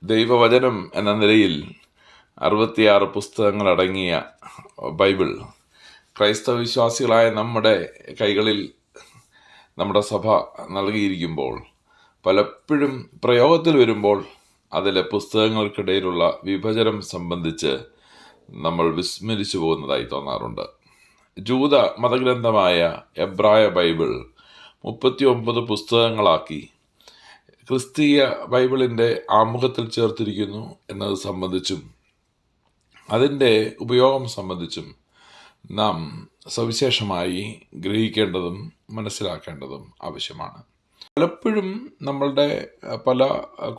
ദൈവവചനം എന്ന നിലയിൽ 66 പുസ്തകങ്ങൾ അടങ്ങിയ ബൈബിൾ ക്രൈസ്തവ വിശ്വാസികളായ നമ്മുടെ കൈകളിൽ നമ്മുടെ സഭ നൽകിയിരിക്കുമ്പോൾ പലപ്പോഴും പ്രയോഗത്തിൽ വരുമ്പോൾ അതിലെ പുസ്തകങ്ങൾക്കിടയിലുള്ള വിഭജനം സംബന്ധിച്ച് നമ്മൾ വിസ്മരിച്ചു പോകുന്നതായി തോന്നാറുണ്ട്. ജൂത മതഗ്രന്ഥമായ എബ്രായ ബൈബിൾ 39 പുസ്തകങ്ങളാക്കി ക്രിസ്തീയ ബൈബിളിൻ്റെ ആമുഖത്തിൽ ചേർത്തിരിക്കുന്നു എന്നത് സംബന്ധിച്ചും അതിൻ്റെ ഉപയോഗം സംബന്ധിച്ചും നാം സവിശേഷമായി ഗ്രഹിക്കേണ്ടതും മനസ്സിലാക്കേണ്ടതും ആവശ്യമാണ്. പലപ്പോഴും നമ്മളുടെ പല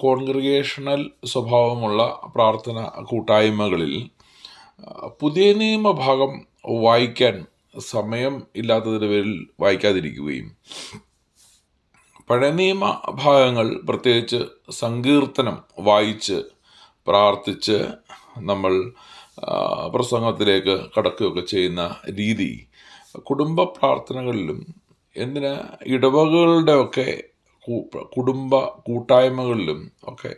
കോൺഗ്രിഗേഷണൽ സ്വഭാവമുള്ള പ്രാർത്ഥന കൂട്ടായ്മകളിൽ പുതിയ നിയമഭാഗം വായിക്കാൻ സമയം ഇല്ലാത്തതിൻ്റെ പേരിൽ വായിക്കാതിരിക്കുകയും പഴയ നിയമ ഭാഗങ്ങൾ പ്രത്യേകിച്ച് സങ്കീർത്തനം വായിച്ച് പ്രാർത്ഥിച്ച് നമ്മൾ പ്രസംഗത്തിലേക്ക് കടക്കുകയൊക്കെ ചെയ്യുന്ന രീതി കുടുംബ പ്രാർത്ഥനകളിലും ഇടവകകളുടെയൊക്കെ കുടുംബ കൂട്ടായ്മകളിലും ഒക്കെ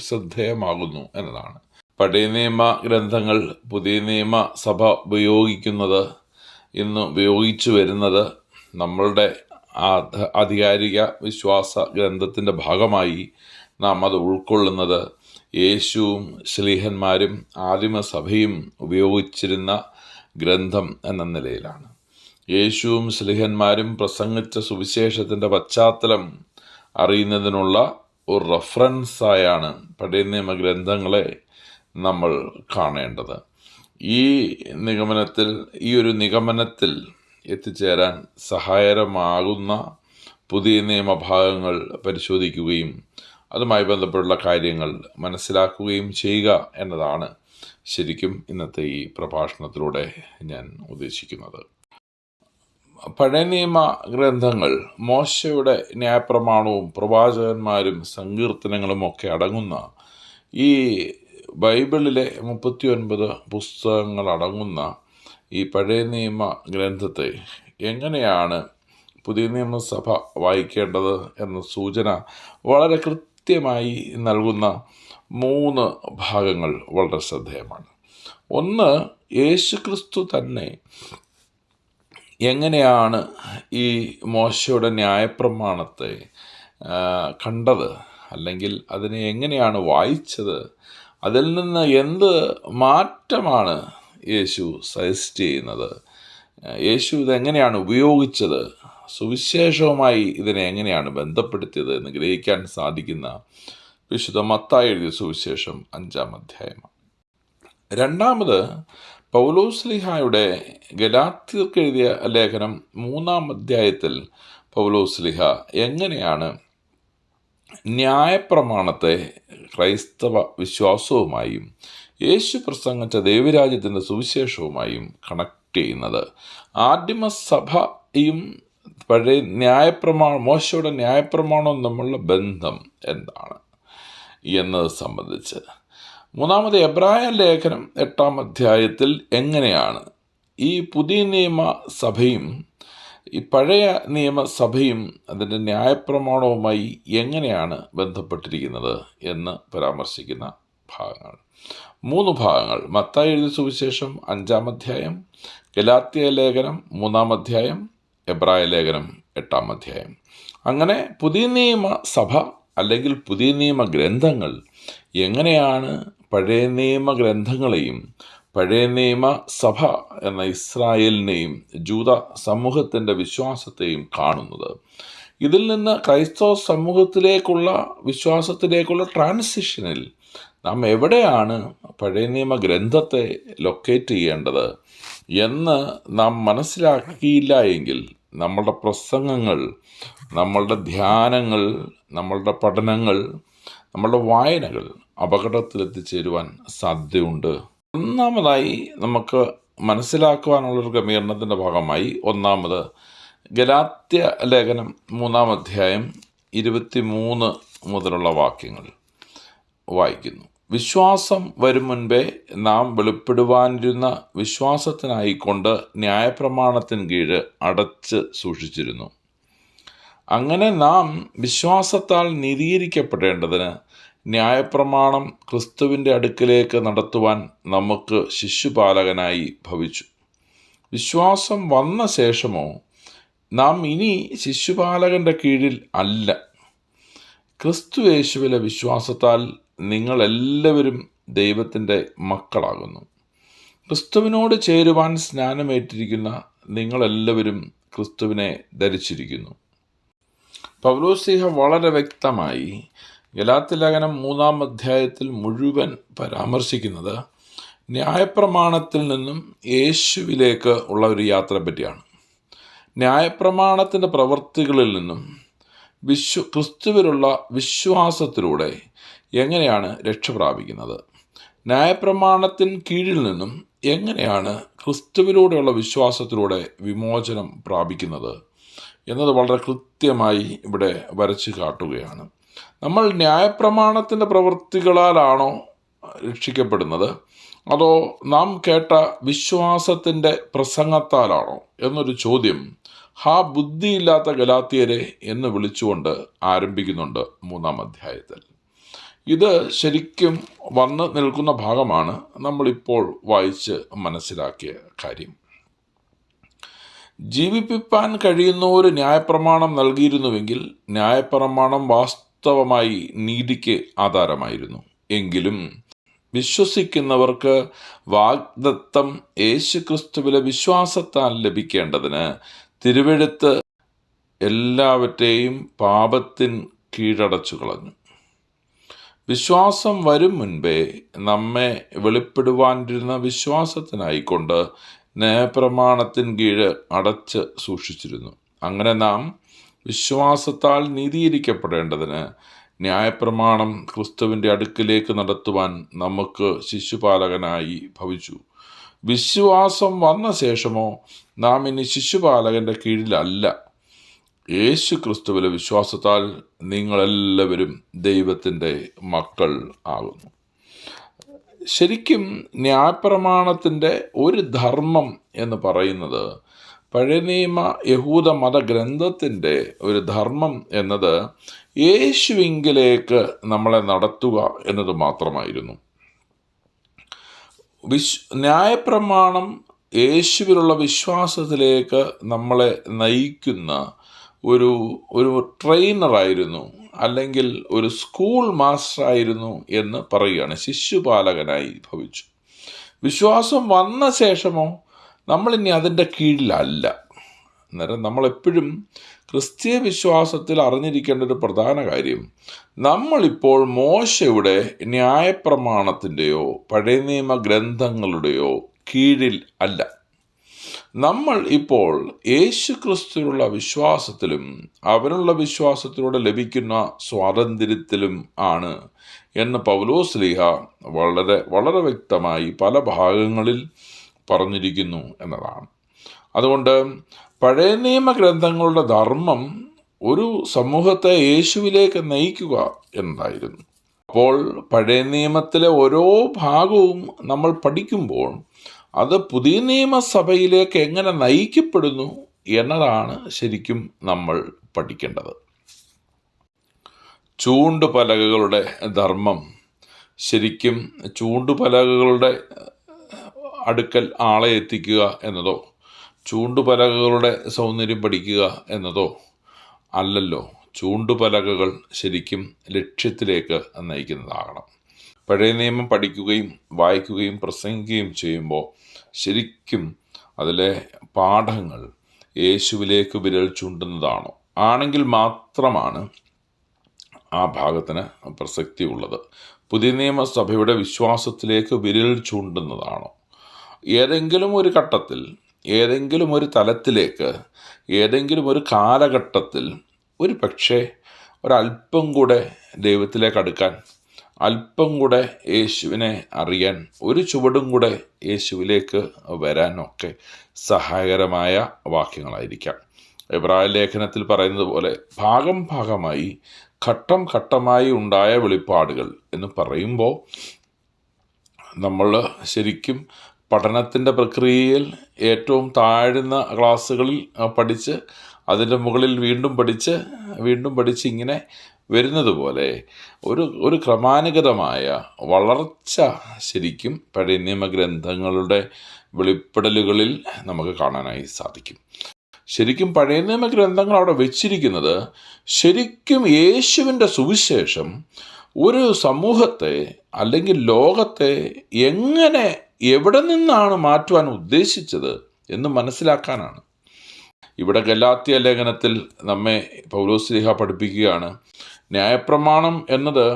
ശ്രദ്ധേയമാകുന്നു എന്നതാണ്. പഴയ നിയമ ഗ്രന്ഥങ്ങൾ പുതിയ നിയമ സഭ ഇന്ന് ഉപയോഗിച്ചു വരുന്നത് നമ്മളുടെ ആധികാരിക വിശ്വാസ ഗ്രന്ഥത്തിൻ്റെ ഭാഗമായി നാം അത് ഉൾക്കൊള്ളുന്നത് യേശുവും ശ്ലീഹന്മാരും ആദിമസഭയും ഉപയോഗിച്ചിരുന്ന ഗ്രന്ഥം എന്ന നിലയിലാണ്. യേശുവും ശ്ലീഹന്മാരും പ്രസംഗിച്ച സുവിശേഷത്തിൻ്റെ പശ്ചാത്തലം അറിയുന്നതിനുള്ള ഒരു റെഫറൻസായാണ് പഴയ നിയമ ഗ്രന്ഥങ്ങളെ നമ്മൾ കാണേണ്ടത്. ഈ ഒരു നിഗമനത്തിൽ എത്തിച്ചേരാൻ സഹായകരമാകുന്ന പുതിയ നിയമഭാഗങ്ങൾ പരിശോധിക്കുകയും അതുമായി ബന്ധപ്പെട്ടുള്ള കാര്യങ്ങൾ മനസ്സിലാക്കുകയും ചെയ്യുക എന്നതാണ് ശരിക്കും ഇന്നത്തെ ഈ പ്രഭാഷണത്തിലൂടെ ഞാൻ ഉദ്ദേശിക്കുന്നത്. പഴയ നിയമ ഗ്രന്ഥങ്ങൾ മോശയുടെ ന്യായപ്രമാണവും പ്രവാചകന്മാരും സങ്കീർത്തനങ്ങളും ഒക്കെ അടങ്ങുന്ന ഈ ബൈബിളിലെ 39 പുസ്തകങ്ങൾ അടങ്ങുന്ന ഈ പഴയ നിയമ ഗ്രന്ഥത്തെ എങ്ങനെയാണ് പുതിയ നിയമസഭ വായിക്കേണ്ടത് എന്ന സൂചന വളരെ കൃത്യമായി നൽകുന്ന 3 ഭാഗങ്ങൾ വളരെ ശ്രദ്ധേയമാണ്. ഒന്ന്, യേശുക്രിസ്തു തന്നെ എങ്ങനെയാണ് ഈ മോശയുടെ ന്യായപ്രമാണത്തെ കണ്ടത്, അല്ലെങ്കിൽ അതിനെ എങ്ങനെയാണ് വായിച്ചത്, അതിൽ നിന്ന് എന്ത് മാറ്റമാണ് യേശു സജസ്റ്റ് ചെയ്യുന്നത്, യേശു ഇതെങ്ങനെയാണ് ഉപയോഗിച്ചത്, സുവിശേഷവുമായി ഇതിനെ എങ്ങനെയാണ് ബന്ധപ്പെടുത്തിയത് എന്ന് ഗ്രഹിക്കാൻ സാധിക്കുന്ന വിശുദ്ധ മത്തായി എഴുതിയ സുവിശേഷം 5-ാം അധ്യായമാണ്. രണ്ടാമത്, പൗലോസ്ലീഹായുടെ ഗലാത്യർക്ക് എഴുതിയ ലേഖനം 3-ാം അധ്യായത്തിൽ പൗലോസ്ലീഹ എങ്ങനെയാണ് ന്യായപ്രമാണത്തെ ക്രൈസ്തവ വിശ്വാസവുമായും യേശു പ്രസംഗിച്ച ദൈവരാജ്യത്തിൻ്റെ സുവിശേഷവുമായും കണക്ട് ചെയ്യുന്നത്, ആദിമസഭയും പഴയ മോശയുടെ ന്യായപ്രമാണവും തമ്മിലുള്ള ബന്ധം എന്താണ് എന്നത് സംബന്ധിച്ച്. മൂന്നാമത്, എബ്രായ ലേഖനം 8-ാം അധ്യായത്തിൽ എങ്ങനെയാണ് ഈ പുതിയ നിയമസഭയും ഈ പഴയ നിയമസഭയും അതിൻ്റെ ന്യായപ്രമാണവുമായി എങ്ങനെയാണ് ബന്ധപ്പെട്ടിരിക്കുന്നത് എന്ന് പരാമർശിക്കുന്ന ഭാഗങ്ങൾ. 3 ഭാഗങ്ങൾ: മത്തായി എഴുതിയ സുവിശേഷം 5-ാം അധ്യായം, ഗലാത്യ ലേഖനം 3-ാം അധ്യായം, എബ്രായ ലേഖനം 8-ാം അധ്യായം. അങ്ങനെ പുതിയ നിയമസഭ അല്ലെങ്കിൽ പുതിയ നിയമ ഗ്രന്ഥങ്ങൾ എങ്ങനെയാണ് പഴയ നിയമ ഗ്രന്ഥങ്ങളെയും പഴയ നിയമ സഭ എന്ന ഇസ്രായേലിനെയും ജൂത സമൂഹത്തിൻ്റെ വിശ്വാസത്തെയും കാണുന്നത്. ഇതിൽ നിന്ന് ക്രൈസ്തവ സമൂഹത്തിലേക്കുള്ള വിശ്വാസത്തിലേക്കുള്ള ട്രാൻസിഷനിൽ നാം എവിടെയാണ് പഴയ നിയമ ഗ്രന്ഥത്തെ ലൊക്കേറ്റ് ചെയ്യേണ്ടത് എന്ന് നാം മനസ്സിലാക്കിയില്ല എങ്കിൽ നമ്മളുടെ പ്രസംഗങ്ങൾ, നമ്മളുടെ ധ്യാനങ്ങൾ, നമ്മളുടെ പഠനങ്ങൾ, നമ്മളുടെ വായനകൾ അപകടത്തിലെത്തിച്ചേരുവാൻ സാധ്യതയുണ്ട്. ഒന്നാമതായി നമുക്ക് മനസ്സിലാക്കുവാനുള്ളൊരു ക്രമീകരണത്തിൻ്റെ ഭാഗമായി ഒന്നാമത് ഗലാത്യ ലേഖനം 3-ാം അധ്യായം 23 മുതലുള്ള വാക്യങ്ങൾ വായിക്കുന്നു. വിശ്വാസം വരും മുൻപേ നാം വെളിപ്പെടുവാനിരുന്ന വിശ്വാസത്തിനായിക്കൊണ്ട് ന്യായപ്രമാണത്തിന് കീഴ് അടച്ച് സൂക്ഷിച്ചിരുന്നു. അങ്ങനെ നാം വിശ്വാസത്താൽ നീതീകരിക്കപ്പെടേണ്ടതിന് ന്യായപ്രമാണം ക്രിസ്തുവിൻ്റെ അടുക്കിലേക്ക് നടത്തുവാൻ നമുക്ക് ശിശുപാലകനായി ഭവിച്ചു. വിശ്വാസം വന്ന ശേഷമോ നാം ഇനി ശിശുപാലകൻ്റെ കീഴിൽ അല്ല. ക്രിസ്തു യേശുവിലെ വിശ്വാസത്താൽ നിങ്ങളെല്ലാവരും ദൈവത്തിൻ്റെ മക്കളാകുന്നു. ക്രിസ്തുവിനോട് ചേരുവാൻ സ്നാനമേറ്റിരിക്കുന്ന നിങ്ങളെല്ലാവരും ക്രിസ്തുവിനെ ധരിച്ചിരിക്കുന്നു. പൗലോസ്ലീഹ വളരെ വ്യക്തമായി ഗലാത്യലേഖനം 3-ാം അധ്യായത്തിൽ മുഴുവൻ പരാമർശിക്കുന്നത് ന്യായപ്രമാണത്തിൽ നിന്നും യേശുവിലേക്ക് ഉള്ള ഒരു യാത്ര പറ്റിയാണ്. ന്യായപ്രമാണത്തിൻ്റെ പ്രവൃത്തികളിൽ നിന്നും ക്രിസ്തുവിലുള്ള വിശ്വാസത്തിലൂടെ എങ്ങനെയാണ് രക്ഷ പ്രാപിക്കുന്നത്, ന്യായപ്രമാണത്തിന് കീഴിൽ നിന്നും എങ്ങനെയാണ് ക്രിസ്തുവിലൂടെയുള്ള വിശ്വാസത്തിലൂടെ വിമോചനം പ്രാപിക്കുന്നത് എന്നത് വളരെ കൃത്യമായി ഇവിടെ വരച്ചു കാട്ടുകയാണ്. നമ്മൾ ന്യായപ്രമാണത്തിൻ്റെ പ്രവൃത്തികളാലാണോ രക്ഷിക്കപ്പെടുന്നത്, അതോ നാം കേട്ട വിശ്വാസത്തിൻ്റെ പ്രസംഗത്താലാണോ എന്നൊരു ചോദ്യം ബുദ്ധിയില്ലാത്ത ഗലാത്യരെ എന്ന് വിളിച്ചുകൊണ്ട് ആരംഭിക്കുന്നുണ്ട് 3-ാം അധ്യായത്തിൽ. ഇത് ശരിക്കും വന്ന് നിൽക്കുന്ന ഭാഗമാണ് നമ്മളിപ്പോൾ വായിച്ച് മനസ്സിലാക്കിയ കാര്യം. ജീവിപ്പിപ്പാൻ കഴിയുന്ന ഒരു ന്യായപ്രമാണം നൽകിയിരുന്നുവെങ്കിൽ ന്യായപ്രമാണം വാസ്തവമായി നീതിക്ക് ആധാരമായിരുന്നു. എങ്കിലും വിശ്വസിക്കുന്നവർക്ക് വാഗ്ദത്തം യേശുക്രിസ്തുവിലെ വിശ്വാസത്താൽ ലഭിക്കേണ്ടതിന് തിരുവെഴുത്ത് എല്ലാവരെയും പാപത്തിൻ കീഴടച്ചു കളഞ്ഞു. വിശ്വാസം വരും മുൻപേ നമ്മെ വെളിപ്പെടുവാനിരുന്ന വിശ്വാസത്തിനായിക്കൊണ്ട് ന്യായപ്രമാണത്തിൻ കീഴ് അടച്ച് സൂക്ഷിച്ചിരുന്നു. അങ്ങനെ നാം വിശ്വാസത്താൽ നീതീകരിക്കപ്പെടേണ്ടതിന് ന്യായപ്രമാണം ക്രിസ്തുവിൻ്റെ അടുക്കിലേക്ക് നടത്തുവാൻ നമുക്ക് ശിശുപാലകനായി ഭവിച്ചു. വിശ്വാസം വന്ന ശേഷമോ നാം ഇനി ശിശുപാലകൻ്റെ കീഴിലല്ല. യേശു ക്രിസ്തുവിലെ വിശ്വാസത്താൽ നിങ്ങളെല്ലാവരും ദൈവത്തിൻ്റെ മക്കൾ ആകുന്നു. ശരിക്കും ന്യായപ്രമാണത്തിൻ്റെ ഒരു ധർമ്മം എന്ന് പറയുന്നത്, പഴയ നിയമ യഹൂദ മതഗ്രന്ഥത്തിൻ്റെ ഒരു ധർമ്മം എന്നത് യേശുവിങ്കിലേക്ക് നമ്മളെ നടത്തുക എന്നത് മാത്രമായിരുന്നു. ന്യായപ്രമാണം യേശുവിലുള്ള വിശ്വാസത്തിലേക്ക് നമ്മളെ നയിക്കുന്ന ഒരു ട്രെയിനറായിരുന്നു, അല്ലെങ്കിൽ ഒരു സ്കൂൾ മാസ്റ്ററായിരുന്നു എന്ന് പറയുകയാണ്. ശിശുപാലകനായി ഭവിച്ചു. വിശ്വാസം വന്ന ശേഷമോ നമ്മളിനി അതിൻ്റെ കീഴിലല്ല. അന്നേരം നമ്മളെപ്പോഴും ക്രിസ്തീയ വിശ്വാസത്തിൽ അറിഞ്ഞിരിക്കേണ്ട ഒരു പ്രധാന കാര്യം, നമ്മളിപ്പോൾ മോശയുടെ ന്യായപ്രമാണത്തിൻ്റെയോ പഴയ നിയമ ഗ്രന്ഥങ്ങളുടെയോ കീഴിൽ അല്ല. നമ്മൾ ഇപ്പോൾ യേശു ക്രിസ്തുവിലുള്ള വിശ്വാസത്തിലും അവനുള്ള വിശ്വാസത്തിലൂടെ ലഭിക്കുന്ന സ്വാതന്ത്ര്യത്തിലും ആണ് എന്ന് പൗലോസ്ലീഹ വളരെ വളരെ വ്യക്തമായി പല ഭാഗങ്ങളിൽ പറഞ്ഞിരിക്കുന്നു എന്നതാണ്. അതുകൊണ്ട് പഴയ നിയമ ഗ്രന്ഥങ്ങളുടെ ധർമ്മം ഒരു സമൂഹത്തെ യേശുവിലേക്ക് നയിക്കുക എന്നതായിരുന്നു. അപ്പോൾ പഴയ നിയമത്തിലെ ഓരോ ഭാഗവും നമ്മൾ പഠിക്കുമ്പോൾ അത് പുതിയ നിയമസഭയിലേക്ക് എങ്ങനെ നയിക്കപ്പെടുന്നു എന്നതാണ് ശരിക്കും നമ്മൾ പഠിക്കേണ്ടത്. ചൂണ്ടുപലകകളുടെ ധർമ്മം ശരിക്കും ചൂണ്ടുപലകകളുടെ അടുക്കൽ ആളെ എത്തിക്കുക എന്നതോ ചൂണ്ടുപലകകളുടെ സൗന്ദര്യം പഠിക്കുക എന്നതോ അല്ലല്ലോ. ചൂണ്ടുപലകകൾ ശരിക്കും ലക്ഷ്യത്തിലേക്ക് നയിക്കുന്നതാകണം. പഴയ നിയമം പഠിക്കുകയും വായിക്കുകയും പ്രസംഗിക്കുകയും ചെയ്യുമ്പോൾ ശരിക്കും അതിലെ പാഠങ്ങൾ യേശുവിലേക്ക് വിരൽ ചൂണ്ടുന്നതാണോ ആണെങ്കിൽ മാത്രമാണ് ആ ഭാഗത്തിന് പ്രസക്തി ഉള്ളത്. പുതിയ നിയമസഭയുടെ വിശ്വാസത്തിലേക്ക് വിരൽ ചൂണ്ടുന്നതാണോ, ഏതെങ്കിലും ഒരു ഘട്ടത്തിൽ, ഏതെങ്കിലും ഒരു തലത്തിലേക്ക്, ഏതെങ്കിലും ഒരു കാലഘട്ടത്തിൽ ഒരു പക്ഷേ ഒരല്പം കൂടെ ദൈവത്തിലേക്ക് അടുക്കാൻ, അല്പം കൂടെ യേശുവിനെ അറിയാൻ, ഒരു ചുവടും കൂടെ യേശുവിലേക്ക് വരാനൊക്കെ സഹായകരമായ വാക്യങ്ങളായിരിക്കാം. എബ്രായ ലേഖനത്തിൽ പറയുന്നത് പോലെ ഭാഗം ഭാഗമായി ഘട്ടം ഘട്ടമായി ഉണ്ടായ വെളിപ്പാടുകൾ എന്ന് പറയുമ്പോൾ നമ്മൾ ശരിക്കും പഠനത്തിൻ്റെ പ്രക്രിയയിൽ ഏറ്റവും താഴ്ന്ന ക്ലാസ്സുകളിൽ പഠിച്ച് അതിൻ്റെ മുകളിൽ വീണ്ടും പഠിച്ച് ഇങ്ങനെ വരുന്നത് പോലെ ഒരു ക്രമാനുഗതമായ വളർച്ച ശരിക്കും പഴയ നിയമഗ്രന്ഥങ്ങളുടെ വെളിപ്പെടലുകളിൽ നമുക്ക് കാണാനായി സാധിക്കും. ശരിക്കും പഴയ നിയമഗ്രന്ഥങ്ങൾ അവിടെ വെച്ചിരിക്കുന്നത് ശരിക്കും യേശുവിൻ്റെ സുവിശേഷം ഒരു സമൂഹത്തെ അല്ലെങ്കിൽ ലോകത്തെ എങ്ങനെ എവിടെ നിന്നാണ് മാറ്റുവാൻ ഉദ്ദേശിച്ചത് എന്ന് മനസ്സിലാക്കാനാണ്. ഇവിടെ ഗലാത്യ ലേഖനത്തിൽ നമ്മെ പൗലോസ്ലീഹ പഠിപ്പിക്കുകയാണ്, ന്യായപ്രമാണം എന്നത്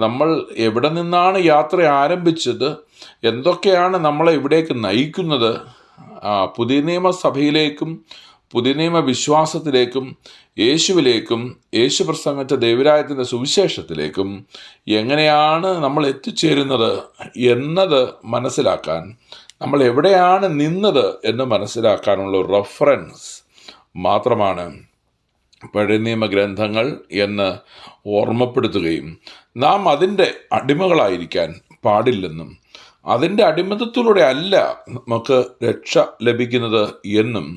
നമ്മൾ എവിടെ നിന്നാണ് യാത്ര ആരംഭിച്ചത്, എന്തൊക്കെയാണ് നമ്മളെ ഇവിടേക്ക് നയിക്കുന്നത്, പുതിയ നിയമസഭയിലേക്കും പുതിയ നിയമ വിശ്വാസത്തിലേക്കും യേശുവിലേക്കും യേശു പ്രസംഗിച്ച ദൈവരാജ്യത്തിൻ്റെ സുവിശേഷത്തിലേക്കും എങ്ങനെയാണ് നമ്മൾ എത്തിച്ചേരുന്നത് എന്നത് മനസ്സിലാക്കാൻ, നമ്മൾ എവിടെയാണ് നിന്നത് എന്ന് മനസ്സിലാക്കാനുള്ള റെഫറൻസ് മാത്രമാണ് പഴയ നിയമഗ്രന്ഥങ്ങൾ എന്ന് ഓർമ്മപ്പെടുത്തുകയും നാം അതിൻ്റെ അടിമകളായിരിക്കാൻ പാടില്ലെന്നും അതിൻ്റെ അടിമത്തത്തിലൂടെ അല്ല നമുക്ക് രക്ഷ ലഭിക്കുന്നത് എന്നും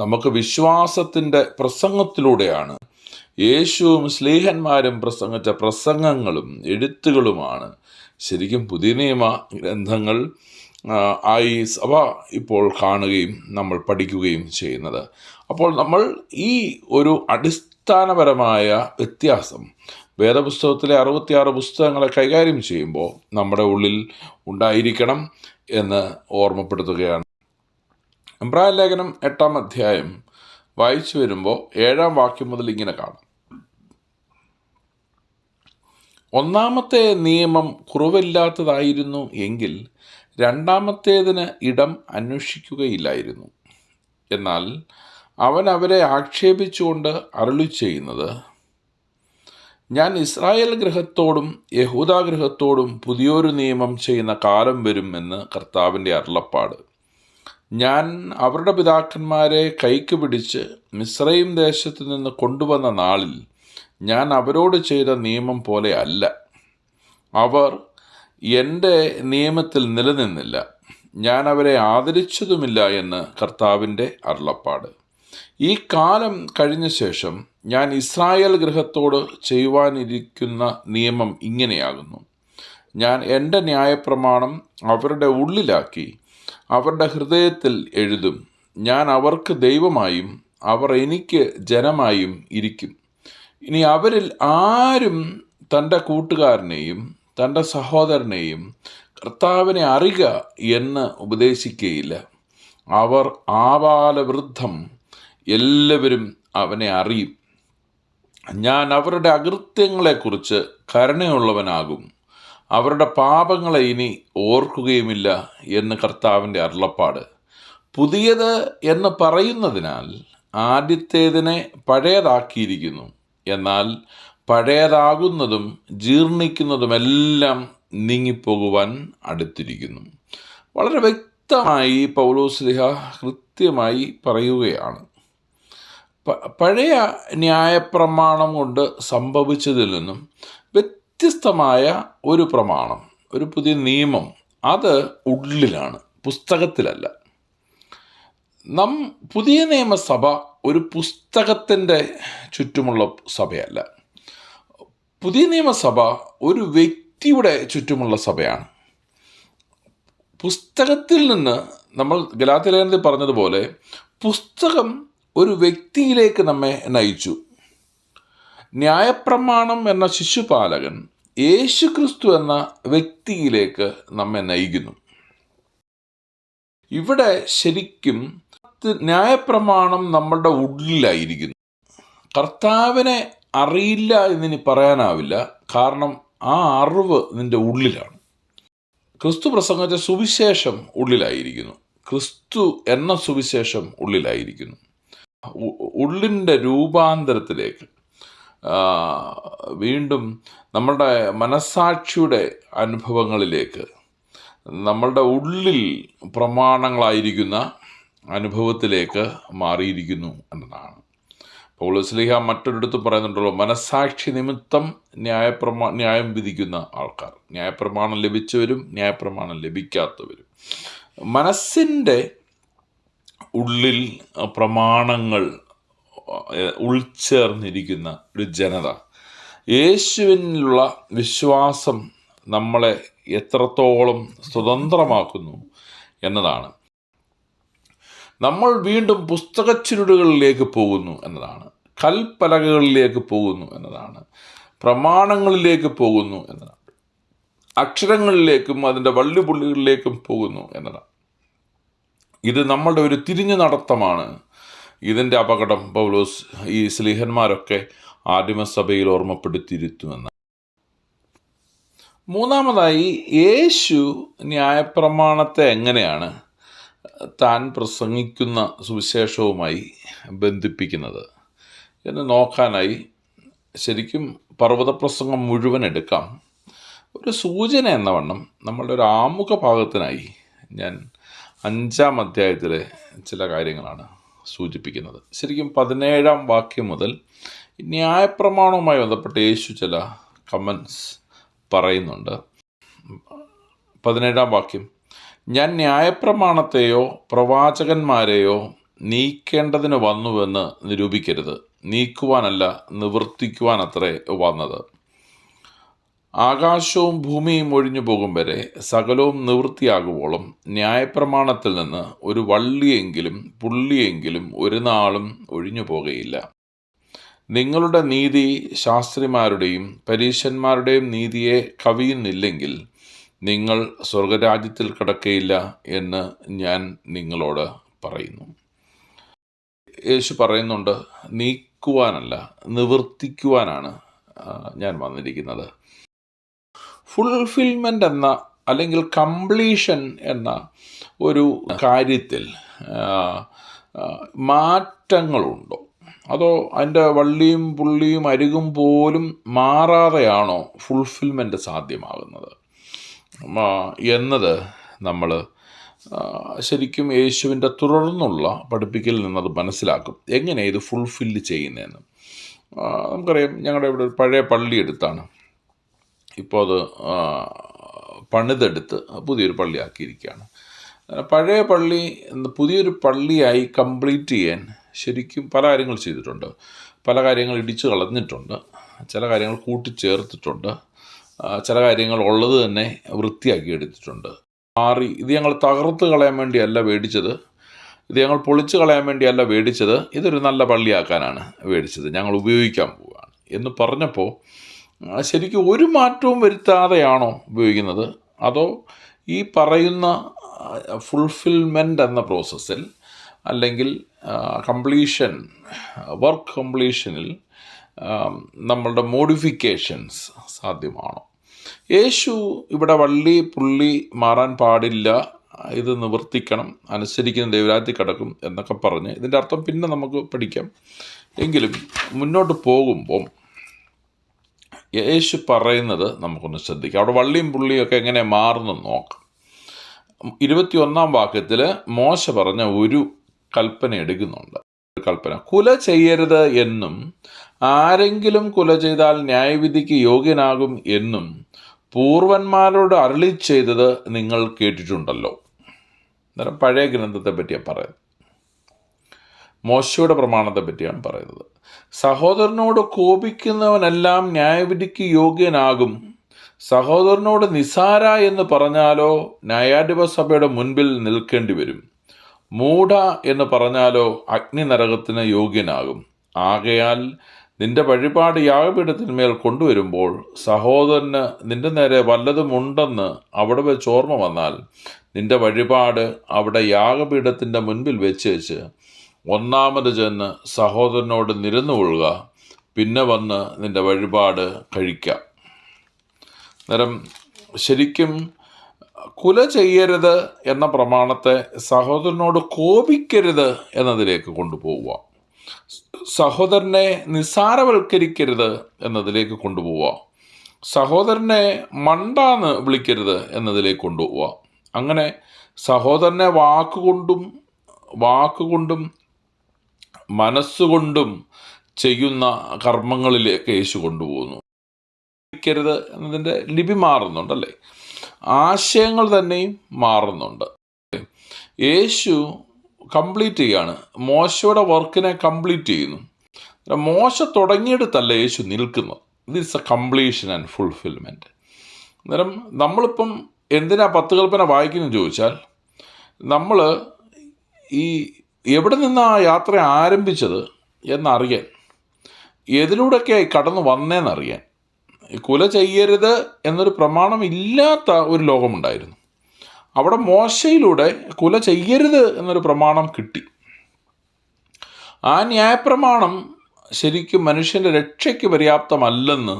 നമുക്ക് വിശ്വാസത്തിൻ്റെ പ്രസംഗത്തിലൂടെയാണ്, യേശുവും സ്ലീഹന്മാരും പ്രസംഗിച്ച പ്രസംഗങ്ങളും എഴുത്തുകളുമാണ് ശരിക്കും പുതിയ നിയമ ഗ്രന്ഥങ്ങൾ ആയി സഭ ഇപ്പോൾ കാണുകയും നമ്മൾ പഠിക്കുകയും ചെയ്യുന്നത്. അപ്പോൾ നമ്മൾ ഈ ഒരു അടിസ്ഥാനപരമായ വ്യത്യാസം വേദപുസ്തകത്തിലെ 66 പുസ്തകങ്ങളെ കൈകാര്യം ചെയ്യുമ്പോൾ നമ്മുടെ ഉള്ളിൽ ഉണ്ടായിരിക്കണം എന്ന് ഓർമ്മപ്പെടുത്തുകയാണ്. എബ്രായ ലേഖനം 8-ാം അധ്യായം വായിച്ചു വരുമ്പോൾ 7-ാം വാക്യം മുതൽ ഇങ്ങനെ കാണാം: ഒന്നാമത്തെ നിയമം കുറവില്ലാത്തതായിരുന്നു എങ്കിൽ രണ്ടാമത്തേതിന് ഇടം അന്വേഷിക്കുകയില്ലായിരുന്നു. എന്നാൽ അവൻ അവരെ ആക്ഷേപിച്ചുകൊണ്ട് അരുളി ചെയ്യുന്നത്, ഞാൻ ഇസ്രായേൽ ഗൃഹത്തോടും യഹൂദാ ഗൃഹത്തോടും പുതിയൊരു നിയമം ചെയ്യുന്ന കാലം വരും എന്ന് കർത്താവിൻ്റെ അരുളപ്പാട്. ഞാൻ അവരുടെ പിതാക്കന്മാരെ കൈക്ക് പിടിച്ച് മിസ്രയീം ദേശത്തു നിന്ന് കൊണ്ടുവന്ന നാളിൽ ഞാൻ അവരോട് ചെയ്ത നിയമം പോലെ അല്ല. അവർ എൻ്റെ നിയമത്തിൽ നിലനിന്നില്ല, ഞാൻ അവരെ ആദരിച്ചതുമില്ല എന്ന് കർത്താവിൻ്റെ അരുളപ്പാട്. ഈ കാലം കഴിഞ്ഞ ശേഷം ഞാൻ ഇസ്രായേൽ ഗൃഹത്തോട് ചെയ്യുവാനിരിക്കുന്ന നിയമം ഇങ്ങനെയാകുന്നു: ഞാൻ എൻ്റെ ന്യായപ്രമാണം അവരുടെ ഉള്ളിലാക്കി അവരുടെ ഹൃദയത്തിൽ എഴുതും. ഞാൻ അവർക്ക് ദൈവമായും അവർ എനിക്ക് ജനമായും ഇരിക്കും. ഇനി അവരിൽ ആരും തൻ്റെ കൂട്ടുകാരനെയും തൻ്റെ സഹോദരനെയും കർത്താവിനെ അറിയുക എന്ന് ഉപദേശിക്കുകയില്ല. അവർ ആബാലവൃദ്ധം എല്ലാവരും അവനെ അറിയും. ഞാൻ അവരുടെ അകൃത്യങ്ങളെക്കുറിച്ച് കരുണയുള്ളവനാകും, അവരുടെ പാപങ്ങളെ ഇനി ഓർക്കുകയുമില്ല എന്ന് കർത്താവിൻ്റെ അരുളപ്പാട്. പുതിയത് എന്ന് പറയുന്നതിനാൽ ആദ്യത്തേതിനെ പഴയതാക്കിയിരിക്കുന്നു. എന്നാൽ പഴയതാകുന്നതും ജീർണിക്കുന്നതുമെല്ലാം നീങ്ങിപ്പോകുവാൻ അടുത്തിരിക്കുന്നു. വളരെ വ്യക്തമായി പൗലോസ്ലീഹ കൃത്യമായി പറയുകയാണ്. പഴയ ന്യായപ്രമാണം കൊണ്ട് സംഭവിച്ചതിൽ നിന്നും വ്യത്യസ്തമായ ഒരു പ്രമാണം, ഒരു പുതിയ നിയമം, അത് ഉള്ളിലാണ്, പുസ്തകത്തിലല്ല. പുതിയ നിയമസഭ ഒരു പുസ്തകത്തിൻ്റെ ചുറ്റുമുള്ള സഭയല്ല. പുതിയ നിയമസഭ ഒരു വ്യക്തിയുടെ ചുറ്റുമുള്ള സഭയാണ്. പുസ്തകത്തിൽ നിന്ന് നമ്മൾ ഗലാത്യ ലേഖനത്തിൽ പറഞ്ഞതുപോലെ പുസ്തകം ഒരു വ്യക്തിയിലേക്ക് നമ്മെ നയിച്ചു. ന്യായപ്രമാണം എന്ന ശിശുപാലകൻ യേശുക്രിസ്തു എന്ന വ്യക്തിയിലേക്ക് നമ്മെ നയിക്കുന്നു. ഇവിടെ ശരിക്കും ന്യായപ്രമാണം നമ്മളുടെ ഉള്ളിലായിരിക്കുന്നു. കർത്താവിനെ അറിയില്ല എന്നിനി പറയാനാവില്ല, കാരണം ആ അറിവ് നിൻ്റെ ഉള്ളിലാണ്. ക്രിസ്തു പ്രസംഗിച്ച സുവിശേഷം ഉള്ളിലായിരിക്കുന്നു. ക്രിസ്തു എന്ന സുവിശേഷം ഉള്ളിലായിരിക്കുന്നു. ഉള്ളിൻ്റെ രൂപാന്തരത്തിലേക്ക് വീണ്ടും നമ്മളുടെ മനസ്സാക്ഷിയുടെ അനുഭവങ്ങളിലേക്ക്, നമ്മളുടെ ഉള്ളിൽ പ്രമാണങ്ങളായിരിക്കുന്ന അനുഭവത്തിലേക്ക് മാറിയിരിക്കുന്നു എന്നതാണ്. പൗലോസ്ലീഹ മറ്റൊരിടത്ത് പറയുന്നുണ്ടല്ലോ, മനസ്സാക്ഷി നിമിത്തം ന്യായം വിധിക്കുന്ന ആൾക്കാർ, ന്യായപ്രമാണം ലഭിച്ചവരും ന്യായപ്രമാണം ലഭിക്കാത്തവരും. മനസ്സിൻ്റെ ഉള്ളിൽ പ്രമാണങ്ങൾ ഉൾച്ചേർന്നിരിക്കുന്ന ഒരു ജനത, യേശുവിനുള്ള വിശ്വാസം നമ്മളെ എത്രത്തോളം സ്വതന്ത്രമാക്കുന്നു എന്നതാണ്. നമ്മൾ വീണ്ടും പുസ്തകച്ചുരുളുകളിലേക്ക് പോകുന്നു എന്നതാണ്, കൽപ്പലകകളിലേക്ക് പോകുന്നു എന്നതാണ്, പ്രമാണങ്ങളിലേക്ക് പോകുന്നു എന്നതാണ്, അക്ഷരങ്ങളിലേക്കും അതിൻ്റെ വള്ളിപുള്ളികളിലേക്കും പോകുന്നു എന്നതാണ്. ഇത് നമ്മളുടെ ഒരു തിരിഞ്ഞു നടത്തമാണ്. ഇതിൻ്റെ അപകടം പൗലോസ് ഈ സ്ലീഹന്മാരൊക്കെ ആദിമസഭയിൽ ഓർമ്മപ്പെടുത്തിയിരുത്തുമെന്ന്. മൂന്നാമതായി, യേശു ന്യായപ്രമാണത്തെ എങ്ങനെയാണ് താൻ പ്രസംഗിക്കുന്ന സുവിശേഷവുമായി ബന്ധിപ്പിക്കുന്നത് എന്ന് നോക്കാനായി ശരിക്കും പർവ്വതപ്രസംഗം മുഴുവൻ എടുക്കാം. ഒരു സൂചന എന്ന വണ്ണം നമ്മളുടെ ഒരു ആമുഖ ഭാഗത്തിനായി ഞാൻ 5-ാം അധ്യായത്തിലെ ചില കാര്യങ്ങളാണ് സൂചിപ്പിക്കുന്നത്. ശരിക്കും 17-ാം വാക്യം മുതൽ ന്യായപ്രമാണവുമായി ബന്ധപ്പെട്ട് യേശു ചില കമൻസ് പറയുന്നുണ്ട്. 17-ാം വാക്യം: ഞാൻ ന്യായപ്രമാണത്തെയോ പ്രവാചകന്മാരെയോ നീക്കേണ്ടതിന് വന്നുവെന്ന് നിരൂപിക്കരുത്, നീക്കുവാനല്ല നിവർത്തിക്കുവാനത്രേ വന്നത്. ആകാശവും ഭൂമിയും ഒഴിഞ്ഞു പോകും വരെ സകലവും നിവൃത്തിയാകുവോളം ന്യായപ്രമാണത്തിൽ നിന്ന് ഒരു വള്ളിയെങ്കിലും പുള്ളിയെങ്കിലും ഒരു നാളും ഒഴിഞ്ഞു പോകുകയില്ല. നിങ്ങളുടെ നീതി ശാസ്ത്രിമാരുടെയും പരീശന്മാരുടെയും നീതിയെ കവിയുന്നില്ലെങ്കിൽ നിങ്ങൾ സ്വർഗരാജ്യത്തിൽ കിടക്കയില്ല എന്ന് ഞാൻ നിങ്ങളോട് പറയുന്നു. യേശു പറയുന്നുണ്ട്, നീക്കുവാനല്ല നിവർത്തിക്കുവാനാണ് ഞാൻ വന്നിരിക്കുന്നത്. ഫുൾഫിൽമെൻ്റ് എന്ന അല്ലെങ്കിൽ കംപ്ലീഷൻ എന്ന ഒരു കാര്യത്തിൽ മാറ്റങ്ങളുണ്ടോ, അതോ അതിൻ്റെ വള്ളിയും പുള്ളിയും അരികും പോലും മാറാതെയാണോ ഫുൾഫിൽമെൻ്റ് സാധ്യമാകുന്നത് എന്നത് നമ്മൾ ശരിക്കും യേശുവിൻ്റെ തുടർന്നുള്ള പഠിപ്പിക്കലിൽ നിന്നത് മനസ്സിലാക്കും. എങ്ങനെ ഇത് ഫുൾഫില്ല് ചെയ്യുന്നതെന്ന് നമുക്കറിയാം. ഞങ്ങളുടെ ഇവിടെ ഒരു പഴയ പള്ളി എടുത്താണ്, ഇപ്പോൾ അത് പണിതെടുത്ത് പുതിയൊരു പള്ളിയാക്കിയിരിക്കുകയാണ്. പഴയ പള്ളി പുതിയൊരു പള്ളിയായി കംപ്ലീറ്റ് ചെയ്യാൻ ശരിക്കും പല കാര്യങ്ങൾ ചെയ്തിട്ടുണ്ട്. പല കാര്യങ്ങൾ ഇടിച്ചു കളഞ്ഞിട്ടുണ്ട്, ചില കാര്യങ്ങൾ കൂട്ടിച്ചേർത്തിട്ടുണ്ട്, ചില കാര്യങ്ങൾ ഉള്ളത് തന്നെ വൃത്തിയാക്കി എടുത്തിട്ടുണ്ട്. ഇത് ഞങ്ങൾ തകർത്ത് കളയാൻ വേണ്ടിയല്ല മേടിച്ചത്, ഇത് ഞങ്ങൾ പൊളിച്ച് കളയാൻ വേണ്ടിയല്ല മേടിച്ചത്, ഇതൊരു നല്ല പള്ളിയാക്കാനാണ് മേടിച്ചത്, ഞങ്ങൾ ഉപയോഗിക്കാൻ പോവുകയാണ് എന്ന് പറഞ്ഞപ്പോൾ ശരിക്കും ഒരു മാറ്റവും വരുത്താതെയാണോ ഉപയോഗിക്കുന്നത്, അതോ ഈ പറയുന്ന ഫുൾഫിൽമെൻ്റ് എന്ന പ്രോസസ്സിൽ അല്ലെങ്കിൽ കംപ്ലീഷൻ, വർക്ക് കംപ്ലീഷനിൽ നമ്മളുടെ മോഡിഫിക്കേഷൻസ് സാധ്യമാണോ? യേശു ഇവിടെ വള്ളി പുള്ളി മാറാൻ പാടില്ല, ഇത് നിവർത്തിക്കണം, അനുസരിക്കുന്ന ദൈവരാജ്യത്തിൽ കിടക്കും എന്നൊക്കെ പറഞ്ഞ് ഇതിൻ്റെ അർത്ഥം പിന്നെ നമുക്ക് പഠിക്കാം. എങ്കിലും മുന്നോട്ട് പോകുമ്പം യേശു പറയുന്നത് നമുക്കൊന്ന് ശ്രദ്ധിക്കാം. അവിടെ വള്ളിയും പുള്ളിയൊക്കെ എങ്ങനെ മാറുന്നെന്ന് നോക്കാം. 21-ാം വാക്യത്തിൽ മോശ പറഞ്ഞ ഒരു കൽപ്പന എടുക്കുന്നുണ്ട്. കൽപ്പന: കുല ചെയ്യരുത് എന്നും ആരെങ്കിലും കുല ചെയ്താൽ ന്യായവിധിക്ക് യോഗ്യനാകും എന്നും പൂർവന്മാരോട് അരുളി ചെയ്തത് നിങ്ങൾ കേട്ടിട്ടുണ്ടല്ലോ. അന്നേരം പഴയ ഗ്രന്ഥത്തെ പറ്റിയാണ് പറയുന്നത്, മോശയുടെ പ്രമാണത്തെ പറ്റിയാണ് പറയുന്നത്. സഹോദരനോട് കോപിക്കുന്നവനെല്ലാം ന്യായവിധിക്ക് യോഗ്യനാകും. സഹോദരനോട് നിസാര എന്ന് പറഞ്ഞാലോ ന്യായാധിപസഭയുടെ മുൻപിൽ നിൽക്കേണ്ടി വരും. മൂഢ എന്ന് പറഞ്ഞാലോ അഗ്നി നരകത്തിന് യോഗ്യനാകും. ആകയാൽ നിന്റെ വഴിപാട് യാഗപീഠത്തിന്മേൽ കൊണ്ടുവരുമ്പോൾ സഹോദരന് നിന്റെ നേരെ വല്ലതുമുണ്ടെന്ന് അവിടെ വെച്ച് ഓർമ്മ വന്നാൽ നിന്റെ വഴിപാട് അവിടെ യാഗപീഠത്തിൻ്റെ മുൻപിൽ വെച്ച് ഒന്നാമത് ചെന്ന് സഹോദരനോട് നിരന്നുകൊള്ളുക, പിന്നെ വന്ന് നിന്റെ വഴിപാട് കഴിക്കാം. അന്നേരം ശരിക്കും കുല ചെയ്യരുത് എന്ന പ്രമാണത്തെ സഹോദരനോട് കോപിക്കരുത് എന്നതിലേക്ക് കൊണ്ടുപോവുക, സഹോദരനെ നിസ്സാരവൽക്കരിക്കരുത് എന്നതിലേക്ക് കൊണ്ടുപോവുക, സഹോദരനെ മണ്ടാന്ന് വിളിക്കരുത് എന്നതിലേക്ക് കൊണ്ടുപോവുക. അങ്ങനെ സഹോദരനെ വാക്കുകൊണ്ടും മനസ്സുകൊണ്ടും ചെയ്യുന്ന കർമ്മങ്ങളിലേക്ക് യേശു കൊണ്ടുപോകുന്നു. രുത് എന്നതിൻ്റെ ലിപി മാറുന്നുണ്ടല്ലേ, ആശയങ്ങൾ തന്നെയും മാറുന്നുണ്ട്. യേശു കംപ്ലീറ്റ് ചെയ്യാണ്, മോശയുടെ വർക്കിനെ കംപ്ലീറ്റ് ചെയ്യുന്നു. മോശ തുടങ്ങിയെടുത്തല്ല യേശു നിൽക്കുന്നത്. This A completion and fulfilment. അന്നേരം നമ്മളിപ്പം എന്തിനാ 10 കൽപ്പന വായിക്കുന്നത് ചോദിച്ചാൽ, നമ്മൾ ഈ എവിടെ നിന്നാണ് ആ യാത്ര ആരംഭിച്ചത് എന്നറിയാൻ, ഏതിലൂടെയൊക്കെയായി കടന്നു വന്നതെന്നറിയാൻ. കുല ചെയ്യരുത് എന്നൊരു പ്രമാണം ഇല്ലാത്ത ഒരു ലോകമുണ്ടായിരുന്നു. അവിടെ മോശയിലൂടെ കുല ചെയ്യരുത് എന്നൊരു പ്രമാണം കിട്ടി. ആ ന്യായപ്രമാണം ശരിക്കും മനുഷ്യൻ്റെ രക്ഷയ്ക്ക് പര്യാപ്തമല്ലെന്ന്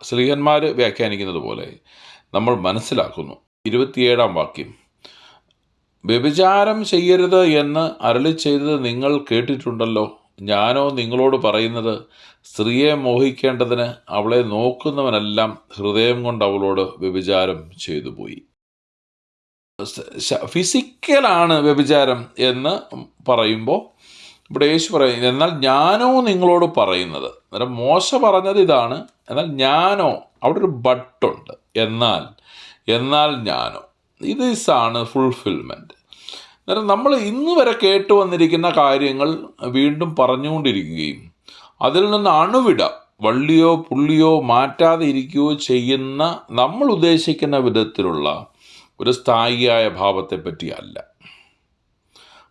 ശ്ലീഹന്മാർ വ്യാഖ്യാനിക്കുന്നത് പോലെ നമ്മൾ മനസ്സിലാക്കുന്നു. 27-ാം വാക്യം, വ്യഭിചാരം ചെയ്യരുത് എന്ന് അരുളി ചെയ്തത് നിങ്ങൾ കേട്ടിട്ടുണ്ടല്ലോ. ഞാനോ നിങ്ങളോട് പറയുന്നത്, സ്ത്രീയെ മോഹിക്കേണ്ടതിന് അവളെ നോക്കുന്നവനെല്ലാം ഹൃദയം കൊണ്ട് അവളോട് വ്യഭിചാരം ചെയ്തു പോയി. ഫിസിക്കലാണ് വ്യഭിചാരം എന്ന് പറയുമ്പോൾ ഇവിടെ യേശു പറയുന്നത്, എന്നാൽ ഞാനോ നിങ്ങളോട് പറയുന്നത്. അന്നേരം മോശ പറഞ്ഞത് ഇതാണ്, എന്നാൽ ഞാനോ, അവിടെ ഒരു ബട്ടുണ്ട്, എന്നാൽ ഞാനോ, ഇതാണ് ഫുൾഫിൽമെൻറ്റ്. അന്നേരം നമ്മൾ ഇന്ന് വരെ കേട്ടു വന്നിരിക്കുന്ന കാര്യങ്ങൾ വീണ്ടും പറഞ്ഞുകൊണ്ടിരിക്കുകയും അതിൽ നിന്ന് അണുവിട വള്ളിയോ പുള്ളിയോ മാറ്റാതെ ഇരിക്കുകയോ ചെയ്യുന്ന നമ്മൾ ഉദ്ദേശിക്കുന്ന വിധത്തിലുള്ള ഒരു സ്ഥായിയായ ഭാവത്തെ പറ്റിയല്ല.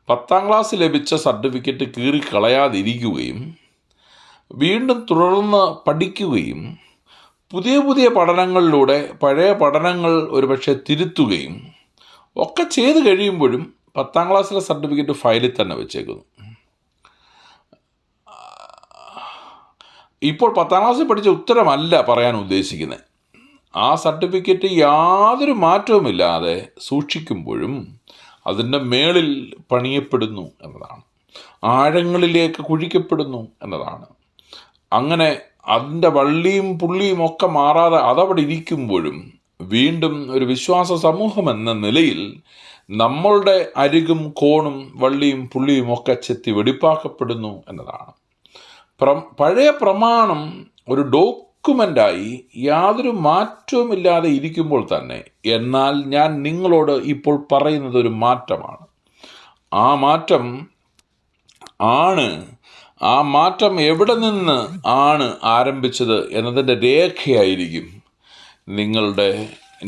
10ാം ക്ലാസ് ലഭിച്ച സർട്ടിഫിക്കറ്റ് കീറിക്കളയാതിരിക്കുകയും വീണ്ടും തുടർന്ന് പഠിക്കുകയും പുതിയ പുതിയ പഠനങ്ങളിലൂടെ പഴയ പഠനങ്ങൾ ഒരുപക്ഷെ തിരുത്തുകയും ഒക്കെ ചെയ്ത് കഴിയുമ്പോഴും 10ാം ക്ലാസ്സിലെ സർട്ടിഫിക്കറ്റ് ഫയലിൽ തന്നെ വെച്ചേക്കുന്നു. ഇപ്പോൾ 10ാം ക്ലാസ്സിൽ പഠിച്ച ഉത്തരമല്ല പറയാൻ ഉദ്ദേശിക്കുന്നത്. ആ സർട്ടിഫിക്കറ്റ് യാതൊരു മാറ്റവുമില്ലാതെ സൂക്ഷിക്കുമ്പോഴും അതിൻ്റെ മേളിൽ പണിയപ്പെടുന്നു എന്നതാണ്, ആഴങ്ങളിലേക്ക് കുഴിക്കപ്പെടുന്നു എന്നതാണ്. അങ്ങനെ അതിൻ്റെ വള്ളിയും പുള്ളിയും ഒക്കെ മാറാതെ അതവിടെ ഇരിക്കുമ്പോഴും വീണ്ടും ഒരു വിശ്വാസ സമൂഹം എന്ന നിലയിൽ നമ്മളുടെ അരികും കോണും വള്ളിയും പുള്ളിയും ഒക്കെ ചെത്തി വെടിപ്പാക്കപ്പെടുന്നു എന്നതാണ്. പഴയ പ്രമാണം ഒരു ഡോക്യുമെൻ്റായി യാതൊരു മാറ്റവുമില്ലാതെ ഇരിക്കുമ്പോൾ തന്നെ, എന്നാൽ ഞാൻ നിങ്ങളോട് ഇപ്പോൾ പറയുന്നത് ഒരു മാറ്റമാണ്. ആ മാറ്റം എവിടെ നിന്ന് ആണ് ആരംഭിച്ചത് എന്നതിൻ്റെ രേഖയായിരിക്കും നിങ്ങളുടെ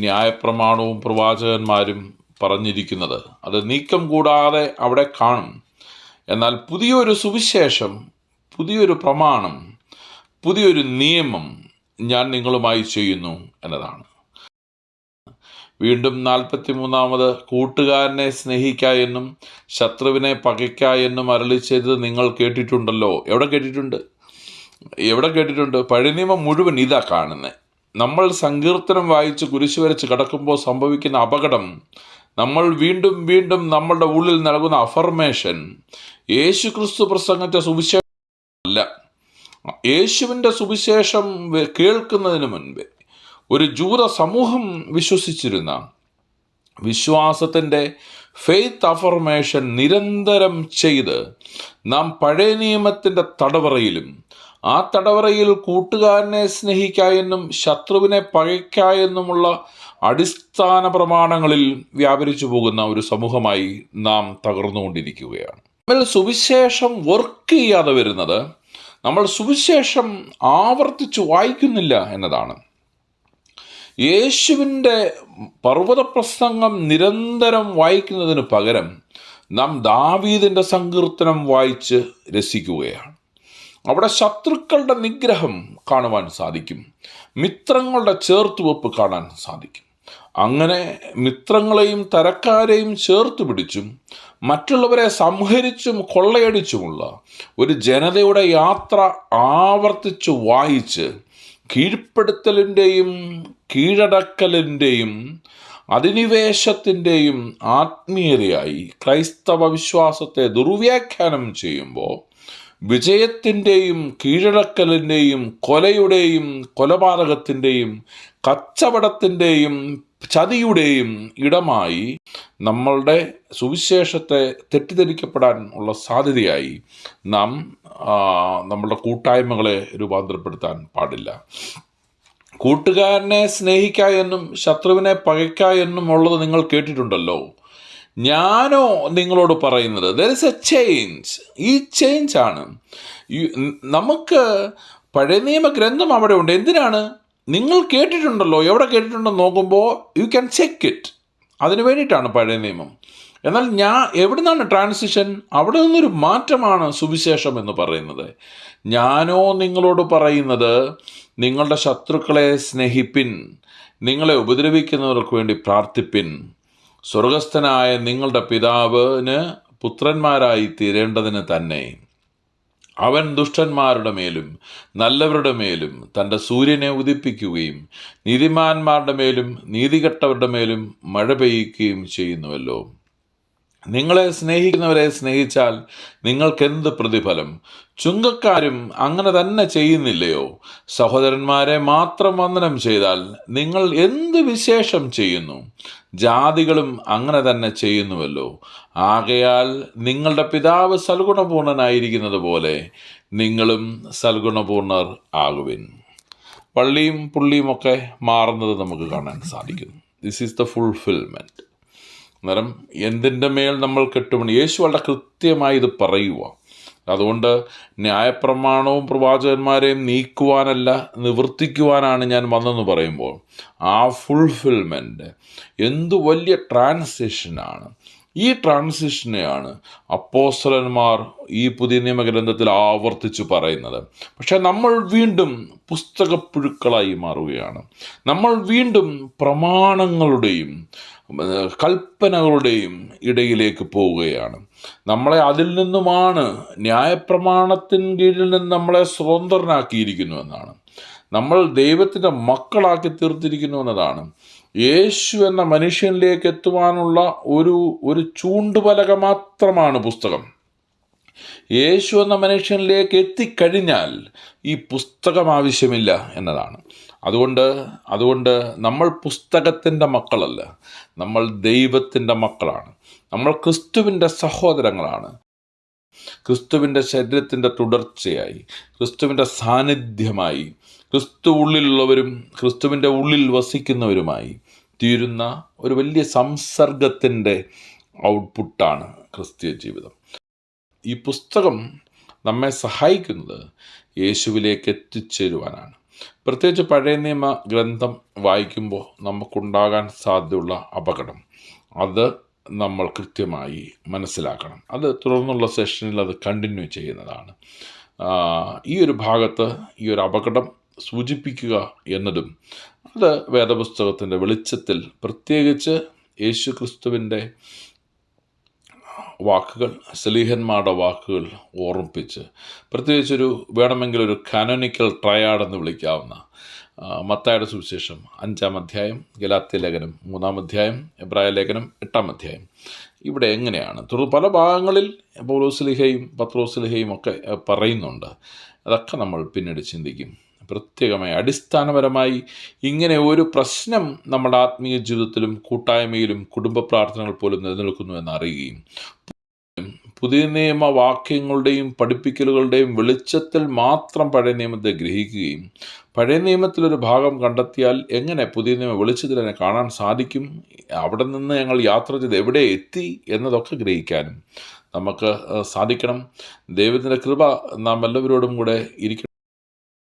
ന്യായപ്രമാണവും പ്രവാചകന്മാരും പറഞ്ഞിരിക്കുന്നത്. അത് നീക്കം കൂടാതെ അവിടെ കാണും. എന്നാൽ പുതിയൊരു സുവിശേഷം, പുതിയൊരു പ്രമാണം, പുതിയൊരു നിയമം ഞാൻ നിങ്ങളുമായി ചെയ്യുന്നു എന്നതാണ്. വീണ്ടും 43-ാമത്, കൂട്ടുകാരനെ സ്നേഹിക്ക എന്നും ശത്രുവിനെ പകയ്ക്ക എന്നും അരുളി ചെയ്തത് നിങ്ങൾ കേട്ടിട്ടുണ്ടല്ലോ. എവിടെ കേട്ടിട്ടുണ്ട്? പഴയ നിയമം മുഴുവൻ ഇതാ കാണുന്നത്. നമ്മൾ സങ്കീർത്തനം വായിച്ച് കുരിശ് വരച്ച് കിടക്കുമ്പോൾ സംഭവിക്കുന്ന അപകടം, നമ്മൾ വീണ്ടും വീണ്ടും നമ്മളുടെ ഉള്ളിൽ നൽകുന്ന അഫർമേഷൻ യേശു ക്രിസ്തു പ്രസംഗിച്ച സുവിശേഷം അല്ല. യേശുവിൻ്റെ സുവിശേഷം കേൾക്കുന്നതിന് മുൻപേ ഒരു ജൂത സമൂഹം വിശ്വസിച്ചിരുന്ന വിശ്വാസത്തിൻ്റെ ഫെയ്ത്ത് അഫർമേഷൻ നിരന്തരം ചെയ്ത് നാം പഴയ നിയമത്തിൻ്റെ തടവറയിലും ആ തടവറയിൽ കൂട്ടുകാരനെ സ്നേഹിക്ക എന്നും ശത്രുവിനെ പകയ്ക്ക എന്നുമുള്ള അടിസ്ഥാന പ്രമാണങ്ങളിൽ വ്യാപരിച്ചു പോകുന്ന ഒരു സമൂഹമായി നാം തകർന്നുകൊണ്ടിരിക്കുകയാണ്. നമ്മൾ സുവിശേഷം വർക്ക് ചെയ്യാതെ വരുന്നത് നമ്മൾ സുവിശേഷം ആവർത്തിച്ച് വായിക്കുന്നില്ല എന്നതാണ്. യേശുവിൻ്റെ പർവ്വത പ്രസംഗം നിരന്തരം വായിക്കുന്നതിന് പകരം നാം ദാവീദിൻ്റെ സങ്കീർത്തനം വായിച്ച് രസിക്കുകയാണ്. അവിടെ ശത്രുക്കളുടെ നിഗ്രഹം കാണുവാൻ സാധിക്കും, മിത്രങ്ങളുടെ ചേർത്തുവെപ്പ് കാണാൻ സാധിക്കും. അങ്ങനെ മിത്രങ്ങളെയും തരക്കാരെയും ചേർത്ത് പിടിച്ചും മറ്റുള്ളവരെ സംഹരിച്ചും കൊള്ളയടിച്ചുമുള്ള ഒരു ജനതയുടെ യാത്ര ആവർത്തിച്ച് വായിച്ച് കീഴ്പ്പെടുത്തലിൻ്റെയും കീഴടക്കലിൻ്റെയും അധിനിവേശത്തിൻ്റെയും ആത്മീയതയായി ക്രൈസ്തവ വിശ്വാസത്തെ ദുർവ്യാഖ്യാനം ചെയ്യുമ്പോൾ വിജയത്തിൻ്റെയും കീഴടക്കലിൻ്റെയും കൊലയുടെയും കൊലപാതകത്തിൻ്റെയും കച്ചവടത്തിൻ്റെയും ചതിയുടെയും ഇടമായി നമ്മളുടെ സുവിശേഷത്തെ തെറ്റിദ്ധരിക്കപ്പെടാൻ ഉള്ള സാധ്യതയായി നാം നമ്മളുടെ കൂട്ടായ്മകളെ രൂപാന്തരപ്പെടുത്താൻ പാടില്ല. കൂട്ടുകാരനെ സ്നേഹിക്ക എന്നും ശത്രുവിനെ പകയ്ക്ക എന്നും ഉള്ളത് നിങ്ങൾ കേട്ടിട്ടുണ്ടല്ലോ. ഞാനോ നിങ്ങളോട് പറയുന്നത്, ദർ ഇസ് എ ചേഞ്ച്. ഈ ചേഞ്ചാണ് നമുക്ക് പഴയ നിയമ ഗ്രന്ഥം അവിടെ ഉണ്ട്. എന്തിനാണ്? നിങ്ങൾ കേട്ടിട്ടുണ്ടല്ലോ, എവിടെ കേട്ടിട്ടുണ്ടെന്ന് നോക്കുമ്പോൾ യു ക്യാൻ ചെക്ക് ഇറ്റ്. അതിന് വേണ്ടിയിട്ടാണ് പഴയ നിയമം. എന്നാൽ എവിടെ നിന്നാണ് ട്രാൻസിഷൻ? അവിടെ നിന്നൊരു മാറ്റമാണ് സുവിശേഷം എന്ന് പറയുന്നത്. ഞാനോ നിങ്ങളോട് പറയുന്നത്, നിങ്ങളുടെ ശത്രുക്കളെ സ്നേഹിപ്പിൻ, നിങ്ങളെ ഉപദ്രവിക്കുന്നവർക്ക് വേണ്ടി പ്രാർത്ഥിപ്പിൻ, സ്വർഗസ്ഥനായ നിങ്ങളുടെ പിതാവിന് പുത്രന്മാരായി തീരേണ്ടതിന് തന്നെ. അവൻ ദുഷ്ടന്മാരുടെ മേലും നല്ലവരുടെ മേലും തൻ്റെ സൂര്യനെ ഉദിപ്പിക്കുകയും നീതിമാന്മാരുടെ മേലും നീതികെട്ടവരുടെ മേലും മഴ പെയ്യുകയും ചെയ്യുന്നുവല്ലോ. നിങ്ങളെ സ്നേഹിക്കുന്നവരെ സ്നേഹിച്ചാൽ നിങ്ങൾക്കെന്ത് പ്രതിഫലം? ചുങ്കക്കാരും അങ്ങനെ തന്നെ ചെയ്യുന്നില്ലയോ? സഹോദരന്മാരെ മാത്രം വന്ദനം ചെയ്താൽ നിങ്ങൾ എന്ത് വിശേഷം ചെയ്യുന്നു? ജാതികളും അങ്ങനെ തന്നെ ചെയ്യുന്നുവല്ലോ. ആകയാൽ നിങ്ങളുടെ പിതാവ് സൽഗുണപൂർണനായിരിക്കുന്നത് പോലെ നിങ്ങളും സൽഗുണപൂർണർ ആകുവിൻ. വള്ളിയും പുള്ളിയുമൊക്കെ മാറുന്നത് നമുക്ക് കാണാൻ സാധിക്കുന്നു. This is the fulfilment. അന്നേരം എന്തിൻ്റെ മേൽ നമ്മൾ കെട്ടുപണി? യേശു വളരെ കൃത്യമായി ഇത് പറയുക. അതുകൊണ്ട് ന്യായപ്രമാണവും പ്രവാചകന്മാരെയും നീക്കുവാനല്ല, നിവർത്തിക്കുവാനാണ് ഞാൻ വന്നെന്ന് പറയുമ്പോൾ ആ ഫുൾഫിൽമെൻറ്റ് എന്തു വലിയ ട്രാൻസിഷനാണ്. ഈ ട്രാൻസിഷനെയാണ് അപ്പോസ്തലന്മാർ ഈ പുതിയ നിയമഗ്രന്ഥത്തിൽ ആവർത്തിച്ച് പറയുന്നത്. പക്ഷേ നമ്മൾ വീണ്ടും പുസ്തകപ്പുഴുക്കളായി മാറുകയാണ്. നമ്മൾ വീണ്ടും പ്രമാണങ്ങളുടെയും കൽപ്പനകളുടെയും ഇടയിലേക്ക് പോവുകയാണ്. നമ്മളെ അതിൽ നിന്നുമാണ്, ന്യായപ്രമാണത്തിൻ കീഴിൽ നിന്ന് നമ്മളെ സ്വതന്ത്രനാക്കിയിരിക്കുന്നു എന്നാണ്. നമ്മൾ ദൈവത്തിൻ്റെ മക്കളാക്കി തീർത്തിരിക്കുന്നു എന്നതാണ്. യേശു എന്ന മനുഷ്യനിലേക്ക് എത്തുവാനുള്ള ഒരു ചൂണ്ടുപലക മാത്രമാണ് പുസ്തകം. യേശു എന്ന മനുഷ്യനിലേക്ക് എത്തിക്കഴിഞ്ഞാൽ ഈ പുസ്തകം ആവശ്യമില്ല എന്നതാണ്. അതുകൊണ്ട് നമ്മൾ പുസ്തകത്തിൻ്റെ മക്കളല്ല, നമ്മൾ ദൈവത്തിൻ്റെ മക്കളാണ്. നമ്മൾ ക്രിസ്തുവിൻ്റെ സഹോദരങ്ങളാണ്. ക്രിസ്തുവിൻ്റെ ശരീരത്തിൻ്റെ തുടർച്ചയായി, ക്രിസ്തുവിൻ്റെ സാന്നിധ്യമായി, ക്രിസ്തു ഉള്ളിലുള്ളവരും ക്രിസ്തുവിൻ്റെ ഉള്ളിൽ വസിക്കുന്നവരുമായി തീരുന്ന ഒരു വലിയ സംസർഗത്തിൻ്റെ ഔട്ട്പുട്ടാണ് ക്രിസ്തീയ ജീവിതം. ഈ പുസ്തകം നമ്മെ സഹായിക്കുന്നത് യേശുവിലേക്ക് എത്തിച്ചേരുവാനാണ്. പ്രത്യേകിച്ച് പഴയ നിയമ ഗ്രന്ഥം വായിക്കുമ്പോൾ നമുക്കുണ്ടാകാൻ സാധ്യതയുള്ള അപകടം, അത് നമ്മൾ കൃത്യമായി മനസ്സിലാക്കണം. അത് തുടർന്നുള്ള സെഷനിൽ അത് കണ്ടിന്യൂ ചെയ്യുന്നതാണ്. ഈ ഒരു ഭാഗത്ത് ഈ ഒരു അപകടം സൂചിപ്പിക്കുക എന്നതും അത് വേദപുസ്തകത്തിൻ്റെ വെളിച്ചത്തിൽ, പ്രത്യേകിച്ച് യേശു ക്രിസ്തുവിൻ്റെ വാക്കുകൾ, സ്ലീഹന്മാരുടെ വാക്കുകൾ ഓർമ്മിപ്പിച്ച്, പ്രത്യേകിച്ചൊരു വേണമെങ്കിലൊരു കാനോനിക്കൽ ട്രയാഡ് എന്ന് വിളിക്കാവുന്ന മത്തായിയുടെ സുവിശേഷം 5-ാം അധ്യായം, ഗലാത്യ ലേഖനം 3-ാം അധ്യായം, എബ്രായ ലേഖനം 8-ാം അധ്യായം, ഇവിടെ എങ്ങനെയാണ് പല ഭാഗങ്ങളിൽ പൗലോസ്ലീഹയും പത്രോസ്ലീഹയും ഒക്കെ പറയുന്നുണ്ട്. അതൊക്കെ നമ്മൾ പിന്നീട് ചിന്തിക്കും. പ്രത്യേകമായി അടിസ്ഥാനപരമായി ഇങ്ങനെ ഒരു പ്രശ്നം നമ്മുടെ ആത്മീയ ജീവിതത്തിലും കൂട്ടായ്മയിലും കുടുംബ പ്രാർത്ഥനകൾ പോലും നിലനിൽക്കുന്നു എന്നറിയുകയും പുതിയ നിയമ വാക്യങ്ങളുടെയും പഠിപ്പിക്കലുകളുടെയും വെളിച്ചത്തിൽ മാത്രം പഴയ നിയമത്തെ ഗ്രഹിക്കുകയും പഴയ നിയമത്തിലൊരു ഭാഗം കണ്ടെത്തിയാൽ എങ്ങനെ പുതിയ നിയമ വെളിച്ചത്തിൽ തന്നെ കാണാൻ സാധിക്കും, അവിടെ നിന്ന് ഞങ്ങൾ യാത്ര ചെയ്ത് എവിടെ എത്തി എന്നതൊക്കെ ഗ്രഹിക്കാനും നമുക്ക് സാധിക്കണം. ദൈവത്തിൻ്റെ കൃപ നാം എല്ലാവരോടും കൂടെ ഇരിക്കണം.